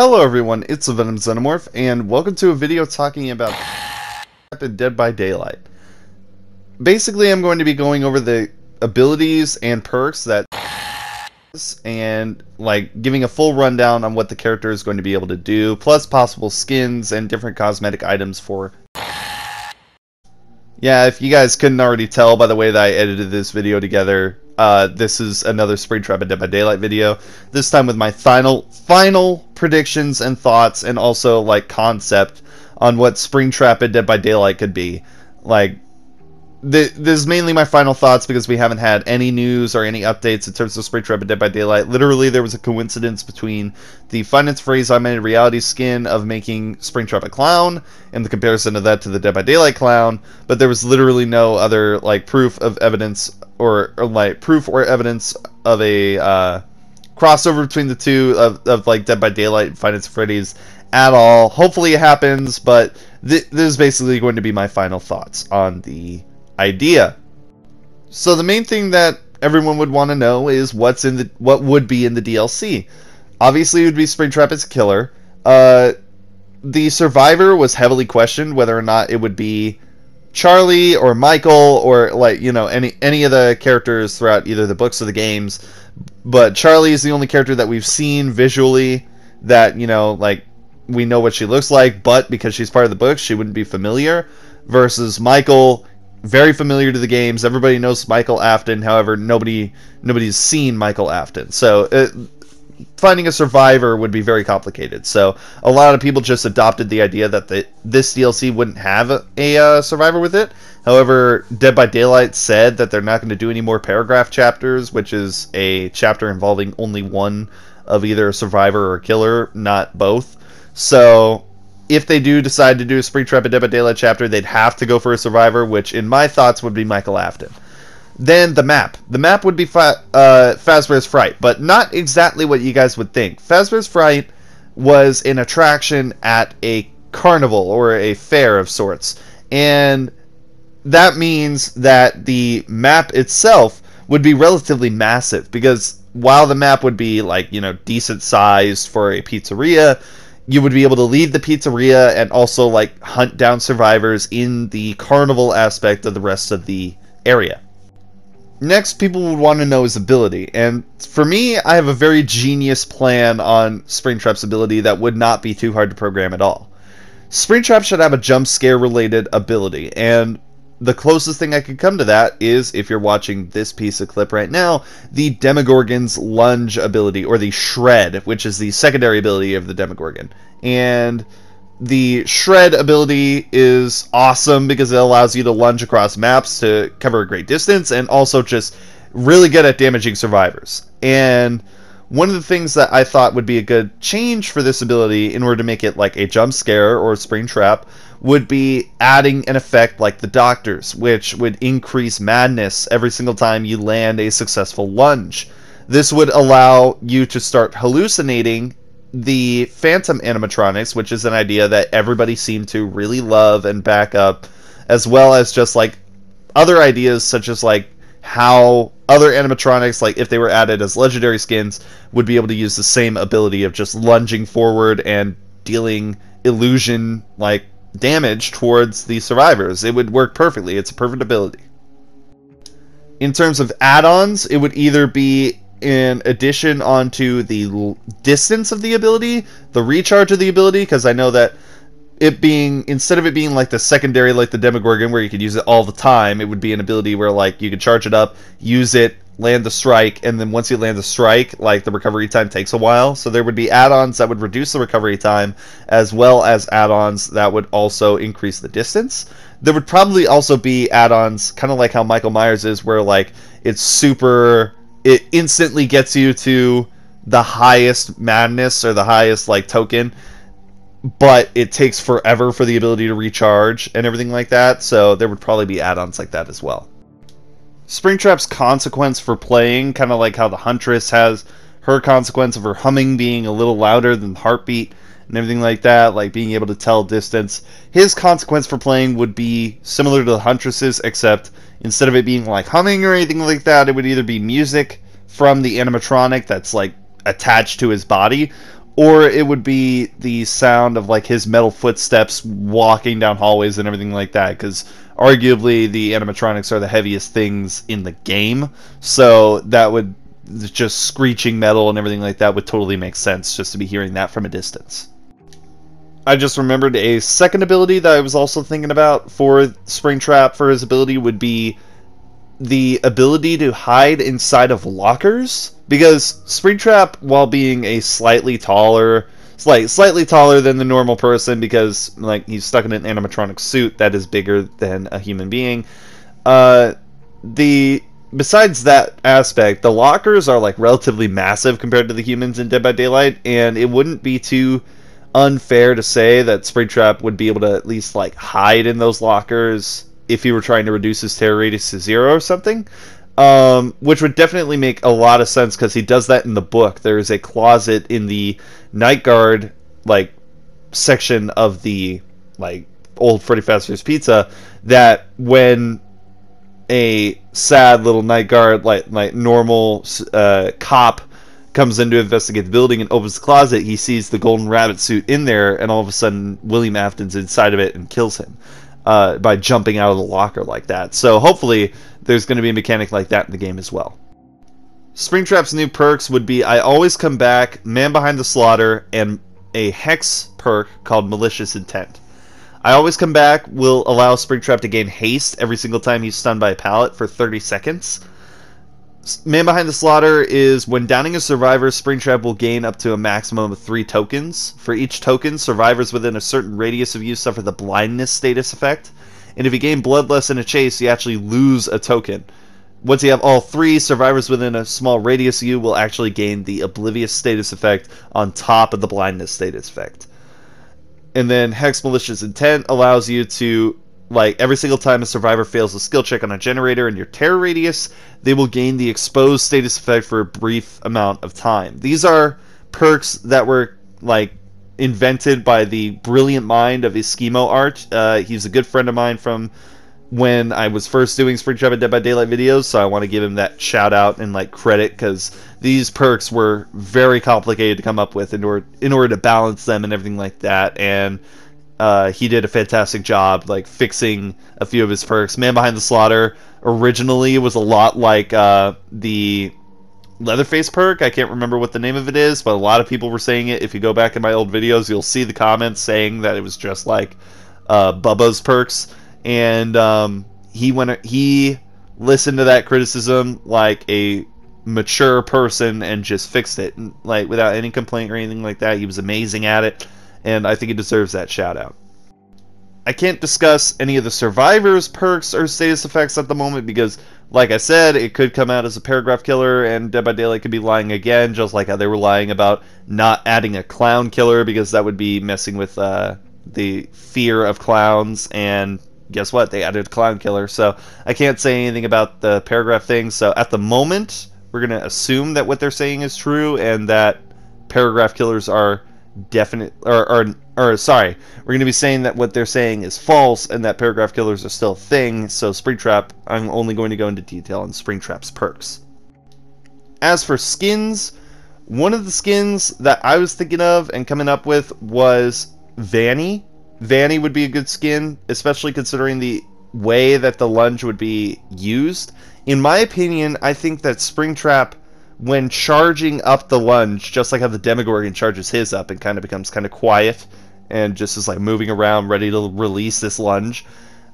Hello everyone, it's the Venomorph, and welcome to a video talking about Dead by Daylight. Basically, I'm going to be going over the abilities and perks that and giving a full rundown on what the character is going to be able to do, plus possible skins and different cosmetic items for. Yeah, if you guys couldn't already tell by the way that I edited this video together, this is another Springtrap and Dead by Daylight video. This time with my final predictions and thoughts, and also concept on what Springtrap and Dead by Daylight could be. This is mainly my final thoughts because we haven't had any news or any updates in terms of Springtrap and Dead by Daylight. Literally, there was a coincidence between the Finance Phrase Augmented Reality skin of making Springtrap a clown and the comparison of that to the Dead by Daylight clown, but there was literally no other proof of evidence or proof or evidence of a crossover between the two of Dead by Daylight and Finance Freddy's at all. Hopefully it happens, but this is basically going to be my final thoughts on the idea. So the main thing that everyone would want to know is what would be in the DLC. Obviously, it would be Springtrap as a killer. The survivor was heavily questioned whether or not it would be Charlie or Michael or any of the characters throughout either the books or the games. But Charlie is the only character that we've seen visually that we know what she looks like, but because she's part of the books, she wouldn't be familiar. Versus Michael, very familiar to the games. Everybody knows Michael Afton. However, nobody's seen Michael Afton. So finding a survivor would be very complicated. So a lot of people just adopted the idea that this DLC wouldn't have a survivor with it. However, Dead by Daylight said that they're not going to do any more paragraph chapters, which is a chapter involving only one of either a survivor or a killer, not both. So if they do decide to do a Springtrap and Dead by Daylight chapter, they'd have to go for a survivor, which in my thoughts would be Michael Afton. Then the map. The map would be Fazbear's Fright, but not exactly what you guys would think. Fazbear's Fright was an attraction at a carnival or a fair of sorts, and that means that the map itself would be relatively massive, because while the map would be decent sized for a pizzeria, you would be able to leave the pizzeria and also hunt down survivors in the carnival aspect of the rest of the area. Next, people would want to know his ability, and for me, I have a very genius plan on Springtrap's ability that would not be too hard to program at all. Springtrap should have a jump scare related ability, and the closest thing I could come to that is, if you're watching this piece of clip right now, the Demogorgon's lunge ability, or the shred, which is the secondary ability of the Demogorgon. And the shred ability is awesome because it allows you to lunge across maps to cover a great distance, and also just really good at damaging survivors. And one of the things that I thought would be a good change for this ability in order to make it a jump scare or a Springtrap would be adding an effect like the Doctor's, which would increase madness every single time you land a successful lunge. This would allow you to start hallucinating the phantom animatronics, which is an idea that everybody seemed to really love and back up, as well as just other ideas such as how other animatronics, if they were added as legendary skins, would be able to use the same ability of just lunging forward and dealing illusion damage towards the survivors. It would work perfectly. It's a perfect ability. In terms of add-ons, it would either be in addition onto the distance of the ability, the recharge of the ability, because I know that it being, instead of it being the secondary, the Demogorgon, where you could use it all the time, it would be an ability where you could charge it up, use it, land the strike, and then once you land the strike, the recovery time takes a while. So there would be add-ons that would reduce the recovery time, as well as add-ons that would also increase the distance. There would probably also be add-ons, kind of like how Michael Myers is, where it instantly gets you to the highest madness or the highest token, but it takes forever for the ability to recharge and everything like that. So there would probably be add-ons like that as well. Springtrap's consequence for playing, kind of like how the Huntress has her consequence of her humming being a little louder than the heartbeat and everything like that, being able to tell distance. His consequence for playing would be similar to the Huntress's, except instead of it being humming or anything like that, it would either be music from the animatronic that's attached to his body, or it would be the sound of like his metal footsteps walking down hallways and everything like that, because arguably the animatronics are the heaviest things in the game, so that would just screeching metal and everything like that would totally make sense just to be hearing that from a distance. I just remembered a second ability that I was also thinking about for Springtrap for his ability would be the ability to hide inside of lockers, because Springtrap, while being a slightly taller than the normal person, because like he's stuck in an animatronic suit that is bigger than a human being, besides that aspect, the lockers are like relatively massive compared to the humans in Dead by Daylight, and it wouldn't be too unfair to say that Springtrap would be able to at least like hide in those lockers if he were trying to reduce his terror radius to 0 or something, which would definitely make a lot of sense because he does that in the book. There is a closet in the night guard like section of the like old Freddy Fazbear's Pizza that when a sad little night guard like normal cop comes in to investigate the building and opens the closet, he sees the golden rabbit suit in there, and all of a sudden William Afton's inside of it and kills him by jumping out of the locker like that. So hopefully there's going to be a mechanic like that in the game as well. Springtrap's new perks would be I Always Come Back, Man Behind the Slaughter, and a Hex perk called Malicious Intent. I Always Come Back will allow Springtrap to gain haste every single time he's stunned by a pallet for 30 seconds. Man Behind the Slaughter is when downing a survivor, Springtrap will gain up to a maximum of 3 tokens. For each token, survivors within a certain radius of you suffer the blindness status effect. And if you gain bloodlust in a chase, you actually lose a token. Once you have all 3, survivors within a small radius of you will actually gain the oblivious status effect on top of the blindness status effect. And then Hex Malicious Intent allows you to, like, every single time a survivor fails a skill check on a generator in your terror radius, they will gain the exposed status effect for a brief amount of time. These are perks that were, like, invented by the brilliant mind of EskeemoArt. He's a good friend of mine from when I was first doing Springtrap and Dead by Daylight videos, so I want to give him that shout out and like credit, because these perks were very complicated to come up with in order to balance them and everything like that, and he did a fantastic job like fixing a few of his perks. Man Behind the Slaughter originally was a lot like the Leatherface perk. I can't remember what the name of it is, but a lot of people were saying it. If you go back in my old videos, you'll see the comments saying that it was just like Bubba's perks. And he listened to that criticism like a mature person and just fixed it, like without any complaint or anything like that. He was amazing at it, and I think he deserves that shout out. I can't discuss any of the survivors' perks or status effects at the moment because, like I said, it could come out as a paragraph killer, and Dead by Daylight could be lying again, just like how they were lying about not adding a clown killer, because that would be messing with the fear of clowns, and guess what? They added a clown killer. So I can't say anything about the paragraph thing. So at the moment, we're going to assume that what they're saying is true, and that paragraph killers are definite, or sorry, we're going to be saying that what they're saying is false, and that paragraph killers are still a thing. So Springtrap, I'm only going to go into detail on Springtrap's perks. As for skins, one of the skins that I was thinking of and coming up with was Vanny. Vanny would be a good skin, especially considering the way that the lunge would be used. In my opinion, I think that Springtrap, when charging up the lunge, just like how the Demogorgon charges his up and kind of becomes kind of quiet and just is like moving around ready to release this lunge,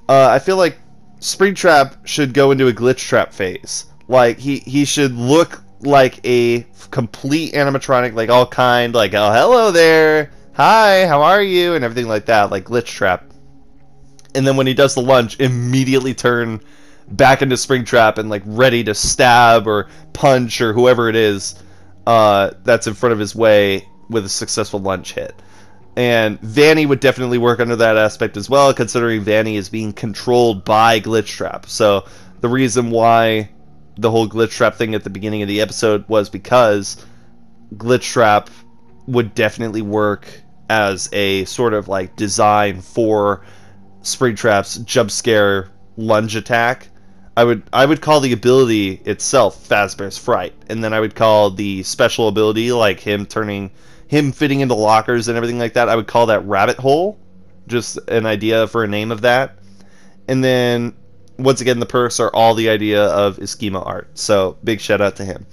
I feel like Springtrap should go into a glitch trap phase. Like he should look like a complete animatronic, like all kind, like, oh, hello there, hi, how are you, and everything like that, like Glitch Trap. And then when he does the lunge, immediately turn back into Springtrap and like ready to stab or punch or whoever it is that's in front of his way with a successful lunge hit. And Vanny would definitely work under that aspect as well, considering Vanny is being controlled by Glitch Trap. So the reason why the whole Glitch Trap thing at the beginning of the episode was because Glitch Trap would definitely work as a sort of like design for Springtrap's jump scare lunge attack. I would call the ability itself Fazbear's Fright, and then I would call the special ability, like him turning him fitting into lockers and everything like that, I would call that rabbit hole. Just an idea for a name of that. And then, once again, the perks are all the idea of EskeemoArt. So, big shout out to him.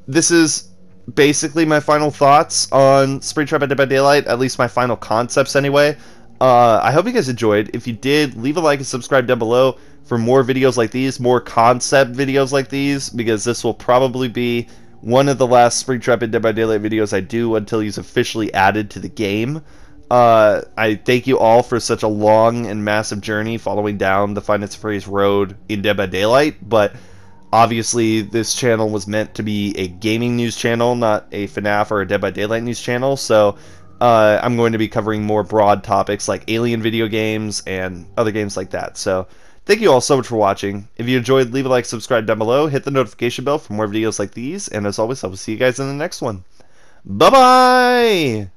This is basically my final thoughts on Springtrap and Dead by Daylight, at least my final concepts anyway. I hope you guys enjoyed. If you did, leave a like and subscribe down below for more videos like these, more concept videos like these, because this will probably be one of the last Springtrap and Dead by Daylight videos I do until he's officially added to the game. I thank you all for such a long and massive journey following down the Find Its Phrase road in Dead by Daylight, but obviously this channel was meant to be a gaming news channel, not a FNAF or a Dead by Daylight news channel, so I'm going to be covering more broad topics like alien video games and other games like that. So thank you all so much for watching. If you enjoyed, leave a like, subscribe down below, hit the notification bell for more videos like these, and as always, I will see you guys in the next one. Bye-bye!